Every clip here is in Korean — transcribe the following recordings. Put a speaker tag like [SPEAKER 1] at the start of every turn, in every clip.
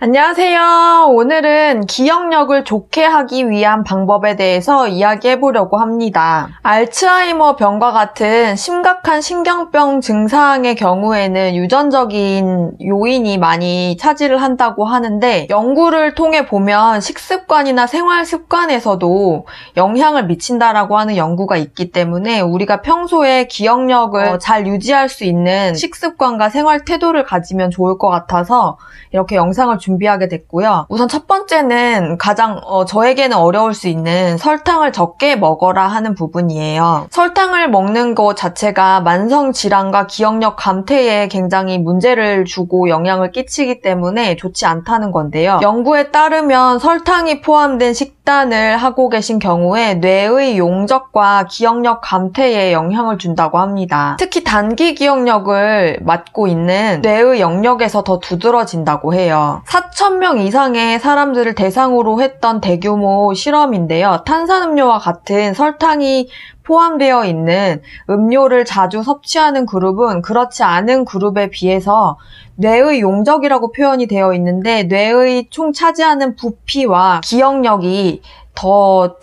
[SPEAKER 1] 안녕하세요. 오늘은 기억력을 좋게 하기 위한 방법에 대해서 이야기해보려고 합니다. 알츠하이머 병과 같은 심각한 신경병 증상의 경우에는 유전적인 요인이 많이 차지를 한다고 하는데, 연구를 통해 보면 식습관이나 생활 습관에서도 영향을 미친다라고 하는 연구가 있기 때문에 우리가 평소에 기억력을 잘 유지할 수 있는 식습관과 생활 태도를 가지면 좋을 것 같아서 이렇게 영상을 준비하게 됐고요. 우선 첫 번째는 가장 저에게는 어려울 수 있는 설탕을 적게 먹어라 하는 부분이에요. 설탕을 먹는 것 자체가 만성질환과 기억력 감퇴에 굉장히 문제를 주고 영향을 끼치기 때문에 좋지 않다는 건데요. 연구에 따르면 설탕이 포함된 식단을 하고 계신 경우에 뇌의 용적과 기억력 감퇴에 영향을 준다고 합니다. 특히 단기 기억력을 맡고 있는 뇌의 영역에서 더 두드러진다고 해요. 4,000명 이상의 사람들을 대상으로 했던 대규모 실험인데요. 탄산음료와 같은 설탕이 포함되어 있는 음료를 자주 섭취하는 그룹은 그렇지 않은 그룹에 비해서 뇌의 용적이라고 표현이 되어 있는데, 뇌의 총 차지하는 부피와 기억력이 더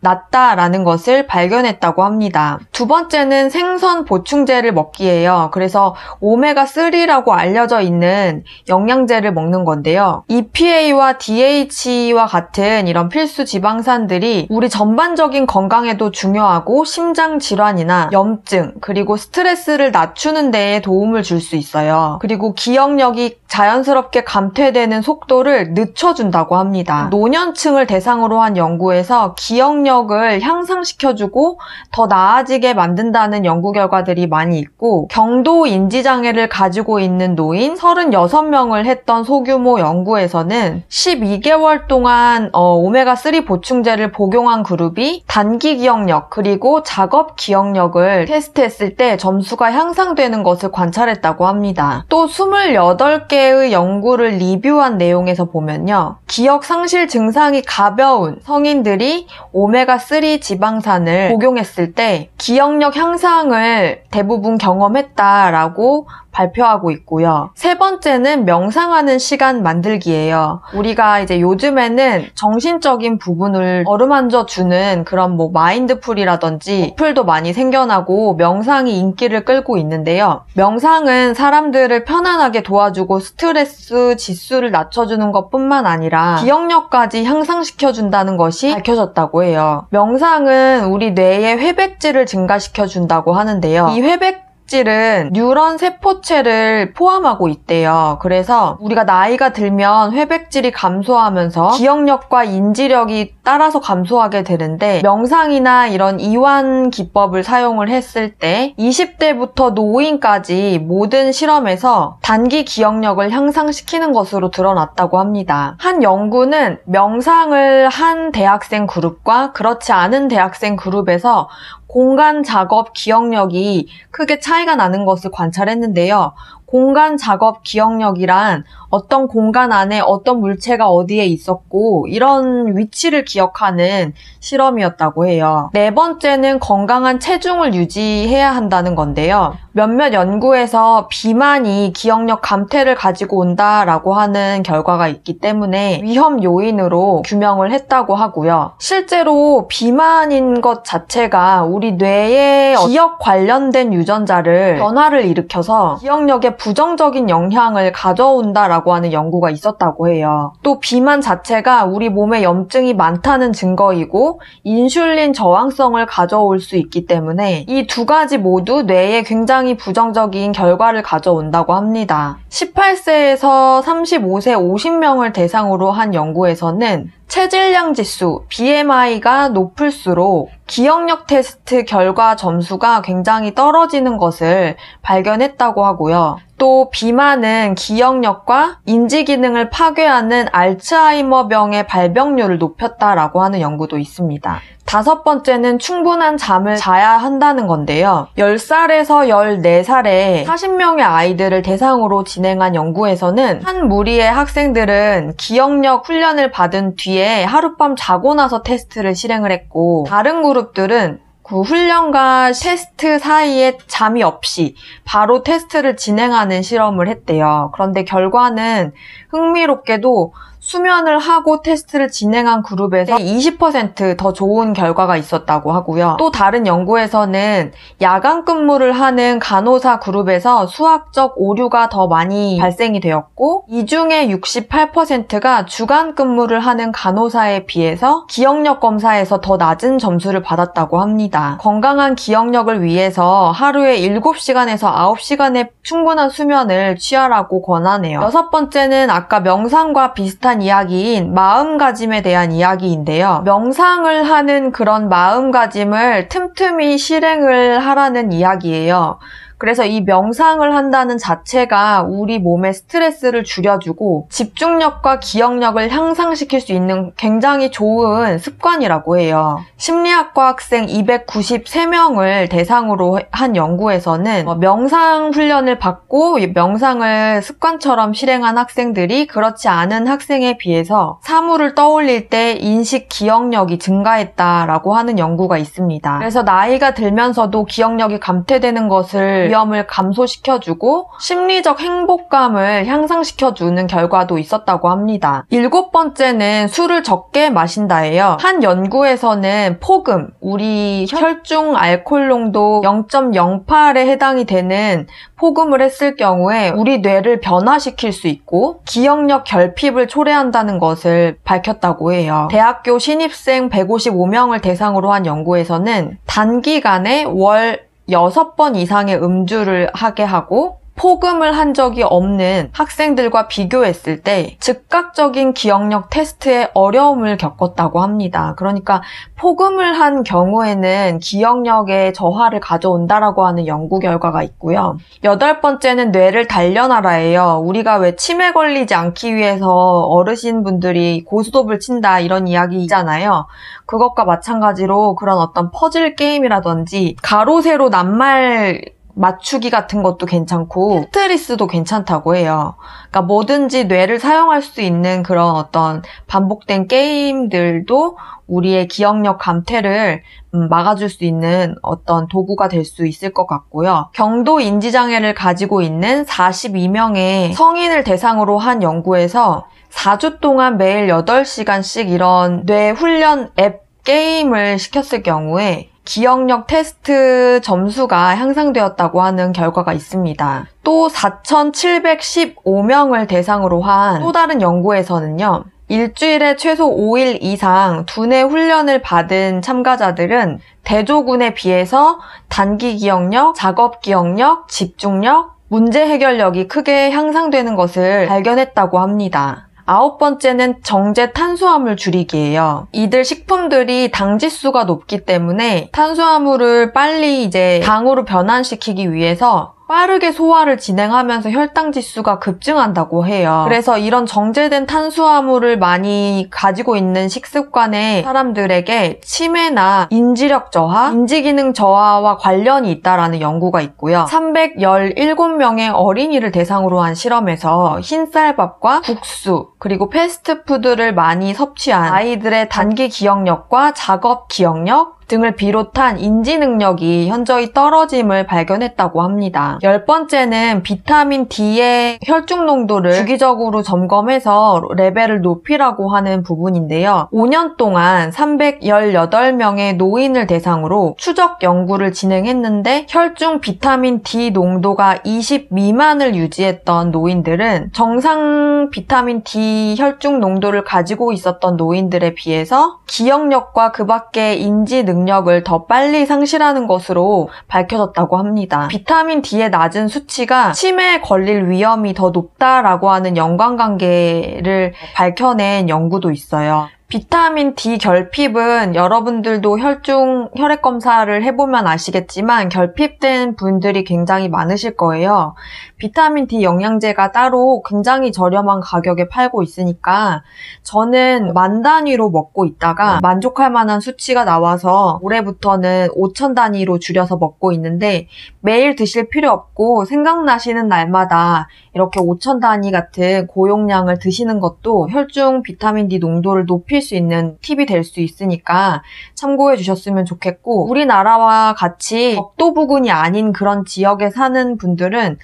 [SPEAKER 1] 낮다라는 것을 발견했다고 합니다. 두 번째는 생선 보충제를 먹기예요. 그래서 오메가3라고 알려져 있는 영양제를 먹는 건데요. EPA와 DHA와 같은 이런 필수 지방산들이 우리 전반적인 건강에도 중요하고 심장 질환이나 염증, 그리고 스트레스를 낮추는 데에 도움을 줄 수 있어요. 그리고 기억력이 자연스럽게 감퇴되는 속도를 늦춰준다고 합니다. 노년층을 대상으로 한 연구에서 기억력을 향상시켜주고 더 나아지게 만든다는 연구 결과들이 많이 있고, 경도 인지장애를 가지고 있는 노인 36명을 했던 소규모 연구에서는 12개월 동안 오메가3 보충제를 복용한 그룹이 단기 기억력 그리고 작업 기억력을 테스트했을 때 점수가 향상되는 것을 관찰했다고 합니다. 또 28개의 연구를 리뷰한 내용에서 보면요, 기억 상실 증상이 가벼운 성인들이 오메가3 지방산을 복용했을 때 기억력 향상을 대부분 경험했다라고 발표하고 있고요. 세 번째는 명상하는 시간 만들기예요. 우리가 이제 요즘에는 정신적인 부분을 어루만져 주는 그런 마인드풀이라든지 어플도 많이 생겨나고 명상이 인기를 끌고 있는데요. 명상은 사람들을 편안하게 도와주고 스트레스 지수를 낮춰주는 것뿐만 아니라 기억력까지 향상시켜준다는 것이 밝혀졌다고 해요. 명상은 우리 뇌의 회백질을 증가시켜준다고 하는데요. 이 회백질은 뉴런 세포체를 포함하고 있대요. 그래서 우리가 나이가 들면 회백질이 감소하면서 기억력과 인지력이 따라서 감소하게 되는데, 명상이나 이런 이완 기법을 사용을 했을 때 20대부터 노인까지 모든 실험에서 단기 기억력을 향상시키는 것으로 드러났다고 합니다. 한 연구는 명상을 한 대학생 그룹과 그렇지 않은 대학생 그룹에서 공간 작업 기억력이 크게 차이가 나는 것을 관찰했는데요. 공간 작업 기억력이란 어떤 공간 안에 어떤 물체가 어디에 있었고 이런 위치를 기억하는 실험이었다고 해요. 네 번째는 건강한 체중을 유지해야 한다는 건데요. 몇몇 연구에서 비만이 기억력 감퇴를 가지고 온다라고 하는 결과가 있기 때문에 위험 요인으로 규명을 했다고 하고요. 실제로 비만인 것 자체가 우리 뇌의 기억 관련된 유전자를 변화를 일으켜서 기억력에 부정적인 영향을 가져온다라고 하는 연구가 있었다고 해요. 또 비만 자체가 우리 몸에 염증이 많다는 증거이고 인슐린 저항성을 가져올 수 있기 때문에 이 두 가지 모두 뇌에 굉장히 부정적인 결과를 가져온다고 합니다. 18세에서 35세 50명을 대상으로 한 연구에서는 체질량 지수, BMI가 높을수록 기억력 테스트 결과 점수가 굉장히 떨어지는 것을 발견했다고 하고요. 또 비만은 기억력과 인지 기능을 파괴하는 알츠하이머병의 발병률을 높였다라고 하는 연구도 있습니다. 다섯 번째는 충분한 잠을 자야 한다는 건데요. 10살에서 14살에 40명의 아이들을 대상으로 진행한 연구에서는 한 무리의 학생들은 기억력 훈련을 받은 뒤에 하룻밤 자고 나서 테스트를 실행을 했고, 다른 그룹들은 그 훈련과 테스트 사이에 잠이 없이 바로 테스트를 진행하는 실험을 했대요. 그런데 결과는 흥미롭게도 수면을 하고 테스트를 진행한 그룹에서 20% 더 좋은 결과가 있었다고 하고요. 또 다른 연구에서는 야간 근무를 하는 간호사 그룹에서 수학적 오류가 더 많이 발생이 되었고, 이 중에 68%가 주간 근무를 하는 간호사에 비해서 기억력 검사에서 더 낮은 점수를 받았다고 합니다. 건강한 기억력을 위해서 하루에 7시간에서 9시간의 충분한 수면을 취하라고 권하네요. 6번째는 아까 명상과 비슷한 이야기인 마음가짐에 대한 이야기인데요. 명상을 하는 그런 마음가짐을 틈틈이 실행을 하라는 이야기예요. 그래서 이 명상을 한다는 자체가 우리 몸의 스트레스를 줄여주고 집중력과 기억력을 향상시킬 수 있는 굉장히 좋은 습관이라고 해요. 심리학과 학생 293명을 대상으로 한 연구에서는 명상 훈련을 받고 명상을 습관처럼 실행한 학생들이 그렇지 않은 학생에 비해서 사물을 떠올릴 때 인식 기억력이 증가했다라고 하는 연구가 있습니다. 그래서 나이가 들면서도 기억력이 감퇴되는 것을 위험을 감소시켜주고 심리적 행복감을 향상시켜주는 결과도 있었다고 합니다. 7번째는 술을 적게 마신다예요. 한 연구에서는 포금, 우리 혈중 알코올 농도 0.08에 해당이 되는 포금을 했을 경우에 우리 뇌를 변화시킬 수 있고 기억력 결핍을 초래한다는 것을 밝혔다고 해요. 대학교 신입생 155명을 대상으로 한 연구에서는 단기간에 월 6번 이상의 음주를 하게 하고 포금을 한 적이 없는 학생들과 비교했을 때 즉각적인 기억력 테스트에 어려움을 겪었다고 합니다. 그러니까 포금을 한 경우에는 기억력에 저하를 가져온다라고 하는 연구 결과가 있고요. 8번째는 뇌를 단련하라예요. 우리가 왜 치매 걸리지 않기 위해서 어르신분들이 고스톱을 친다 이런 이야기 있잖아요. 그것과 마찬가지로 그런 어떤 퍼즐 게임이라든지 가로 세로 낱말 맞추기 같은 것도 괜찮고 테트리스도 괜찮다고 해요. 그러니까 뭐든지 뇌를 사용할 수 있는 그런 어떤 반복된 게임들도 우리의 기억력 감퇴를 막아줄 수 있는 어떤 도구가 될 수 있을 것 같고요. 경도 인지장애를 가지고 있는 42명의 성인을 대상으로 한 연구에서 4주 동안 매일 8시간씩 이런 뇌 훈련 앱 게임을 시켰을 경우에 기억력 테스트 점수가 향상되었다고 하는 결과가 있습니다. 또 4,715명을 대상으로 한 또 다른 연구에서는요. 일주일에 최소 5일 이상 두뇌 훈련을 받은 참가자들은 대조군에 비해서 단기 기억력, 작업 기억력, 집중력, 문제 해결력이 크게 향상되는 것을 발견했다고 합니다. 9번째는 정제 탄수화물 줄이기예요. 이들 식품들이 당 지수가 높기 때문에 탄수화물을 빨리 이제 당으로 변환시키기 위해서 빠르게 소화를 진행하면서 혈당 지수가 급증한다고 해요. 그래서 이런 정제된 탄수화물을 많이 가지고 있는 식습관의 사람들에게 치매나 인지력 저하, 인지기능 저하와 관련이 있다라는 연구가 있고요. 317명의 어린이를 대상으로 한 실험에서 흰쌀밥과 국수, 그리고 패스트푸드를 많이 섭취한 아이들의 단기 기억력과 작업 기억력, 등을 비롯한 인지 능력이 현저히 떨어짐을 발견했다고 합니다. 10번째는 비타민 D의 혈중 농도를 주기적으로 점검해서 레벨을 높이라고 하는 부분인데요. 5년 동안 318명의 노인을 대상으로 추적 연구를 진행했는데 혈중 비타민 D 농도가 20 미만을 유지했던 노인들은 정상 비타민 D 혈중 농도를 가지고 있었던 노인들에 비해서 기억력과 그 밖의 인지 능력을 더 빨리 상실하는 것으로 밝혀졌다고 합니다. 비타민 D의 낮은 수치가 치매에 걸릴 위험이 더 높다라고 하는 연관관계를 밝혀낸 연구도 있어요. 비타민 D 결핍은 여러분들도 혈액 검사를 해보면 아시겠지만 결핍된 분들이 굉장히 많으실 거예요. 비타민 D 영양제가 따로 굉장히 저렴한 가격에 팔고 있으니까 저는 만 단위로 먹고 있다가 만족할 만한 수치가 나와서 올해부터는 5천 단위로 줄여서 먹고 있는데 매일 드실 필요 없고 생각나시는 날마다 이렇게 5,000 단위 같은 고용량을 드시는 것도 혈중 비타민 D 농도를 높일 수 있는 팁이 될 수 있으니까 참고해 주셨으면 좋겠고, 우리나라와 같이 적도 부근이 아닌 그런 지역에 사는 분들은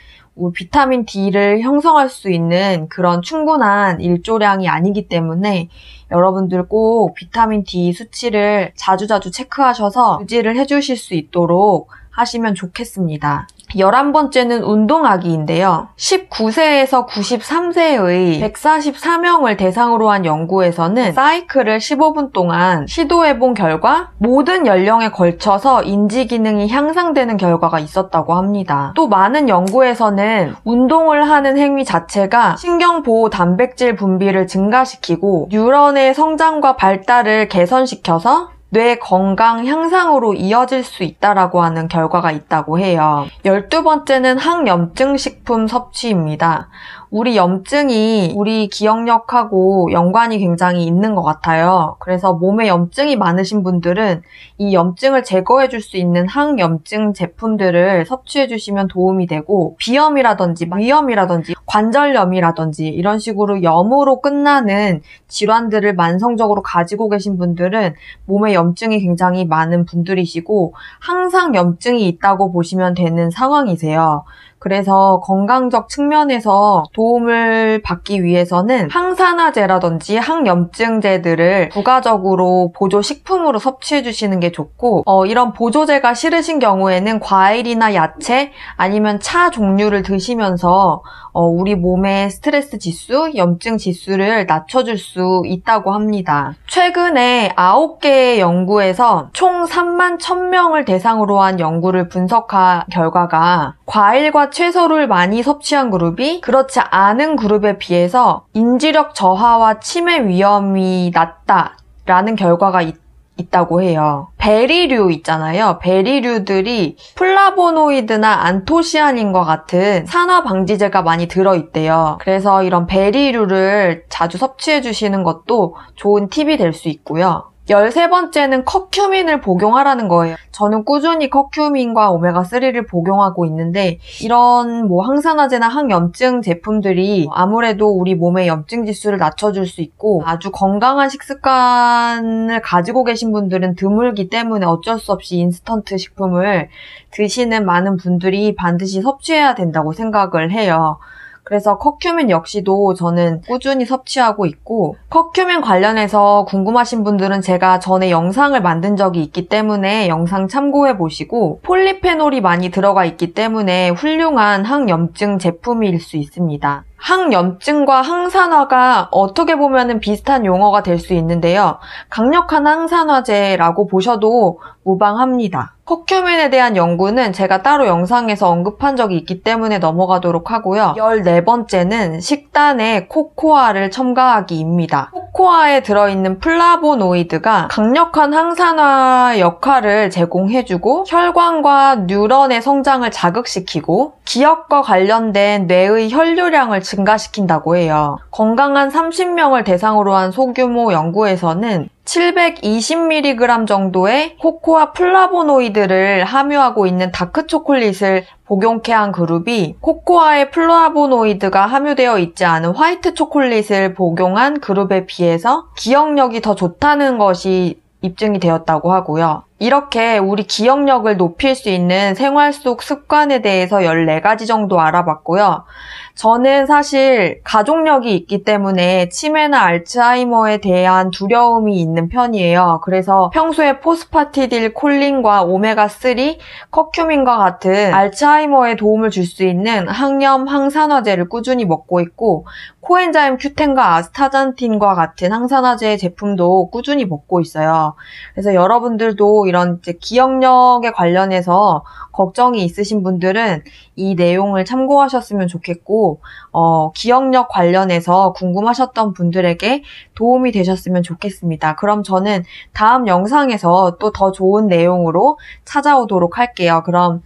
[SPEAKER 1] 비타민 D를 형성할 수 있는 그런 충분한 일조량이 아니기 때문에 여러분들 꼭 비타민 D 수치를 자주자주 체크하셔서 유지를 해주실 수 있도록 하시면 좋겠습니다. 11번째는 운동하기인데요. 19세에서 93세의 144명을 대상으로 한 연구에서는 사이클을 15분 동안 시도해본 결과 모든 연령에 걸쳐서 인지 기능이 향상되는 결과가 있었다고 합니다. 또 많은 연구에서는 운동을 하는 행위 자체가 신경보호 단백질 분비를 증가시키고 뉴런의 성장과 발달을 개선시켜서 뇌 건강 향상으로 이어질 수 있다라고 하는 결과가 있다고 해요. 12번째는 항염증 식품 섭취입니다. 우리 염증이 우리 기억력하고 연관이 굉장히 있는 것 같아요. 그래서 몸에 염증이 많으신 분들은 이 염증을 제거해 줄 수 있는 항염증 제품들을 섭취해 주시면 도움이 되고, 비염이라든지 위염이라든지 관절염이라든지 이런 식으로 염으로 끝나는 질환들을 만성적으로 가지고 계신 분들은 몸에 염증이 굉장히 많은 분들이시고 항상 염증이 있다고 보시면 되는 상황이세요. 그래서 건강적 측면에서 도움을 받기 위해서는 항산화제라든지 항염증제들을 부가적으로 보조식품으로 섭취해 주시는 게 좋고, 이런 보조제가 싫으신 경우에는 과일이나 야채 아니면 차 종류를 드시면서 우리 몸의 스트레스 지수, 염증 지수를 낮춰줄 수 있다고 합니다. 최근에 9개의 연구에서 총 3만 1,000명을 대상으로 한 연구를 분석한 결과가 과일과 채소를 많이 섭취한 그룹이 그렇지 않은 그룹에 비해서 인지력 저하와 치매 위험이 낮다라는 결과가 있다고 해요. 베리류 있잖아요. 베리류들이 플라보노이드나 안토시아닌과 같은 산화 방지제가 많이 들어있대요. 그래서 이런 베리류를 자주 섭취해 주시는 것도 좋은 팁이 될 수 있고요. 13번째는 커큐민을 복용하라는 거예요. 저는 꾸준히 커큐민과 오메가3를 복용하고 있는데, 이런 항산화제나 항염증 제품들이 아무래도 우리 몸의 염증 지수를 낮춰줄 수 있고, 아주 건강한 식습관을 가지고 계신 분들은 드물기 때문에 어쩔 수 없이 인스턴트 식품을 드시는 많은 분들이 반드시 섭취해야 된다고 생각을 해요. 그래서 커큐민 역시도 저는 꾸준히 섭취하고 있고, 커큐민 관련해서 궁금하신 분들은 제가 전에 영상을 만든 적이 있기 때문에 영상 참고해 보시고, 폴리페놀이 많이 들어가 있기 때문에 훌륭한 항염증 제품일 수 있습니다. 항염증과 항산화가 어떻게 보면 비슷한 용어가 될 수 있는데요. 강력한 항산화제라고 보셔도 무방합니다. 커큐민에 대한 연구는 제가 따로 영상에서 언급한 적이 있기 때문에 넘어가도록 하고요. 14번째는 식단에 코코아를 첨가하기입니다. 코코아에 들어있는 플라보노이드가 강력한 항산화 역할을 제공해주고 혈관과 뉴런의 성장을 자극시키고 기억과 관련된 뇌의 혈류량을 증가시킨다고 해요. 건강한 30명을 대상으로 한 소규모 연구에서는 720mg 정도의 코코아 플라보노이드를 함유하고 있는 다크 초콜릿을 복용케 한 그룹이 코코아에 플라보노이드가 함유되어 있지 않은 화이트 초콜릿을 복용한 그룹에 비해서 기억력이 더 좋다는 것이 입증이 되었다고 하고요. 이렇게 우리 기억력을 높일 수 있는 생활 속 습관에 대해서 14가지 정도 알아봤고요. 저는 사실 가족력이 있기 때문에 치매나 알츠하이머에 대한 두려움이 있는 편이에요. 그래서 평소에 포스파티딜 콜린과 오메가3, 커큐민과 같은 알츠하이머에 도움을 줄 수 있는 항염, 항산화제를 꾸준히 먹고 있고, 코엔자임 Q10과 아스타잔틴과 같은 항산화제 제품도 꾸준히 먹고 있어요. 그래서 여러분들도 이런 기억력에 관련해서 걱정이 있으신 분들은 이 내용을 참고하셨으면 좋겠고, 기억력 관련해서 궁금하셨던 분들에게 도움이 되셨으면 좋겠습니다. 그럼 저는 다음 영상에서 또 더 좋은 내용으로 찾아오도록 할게요. 그럼